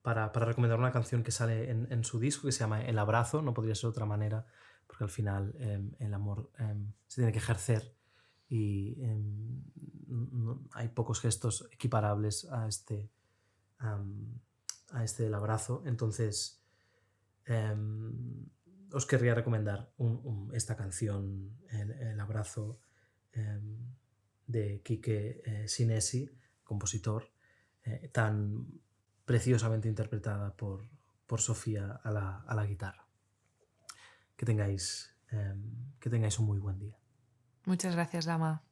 para recomendar una canción que sale en su disco que se llama El abrazo. No podría ser de otra manera, porque al final el amor se tiene que ejercer y hay pocos gestos equiparables a este del abrazo. Entonces os querría recomendar esta canción, El abrazo, de Quique Sinesi, compositor, tan preciosamente interpretada por Sofía a la guitarra. Que tengáis un muy buen día. Muchas gracias, Lama.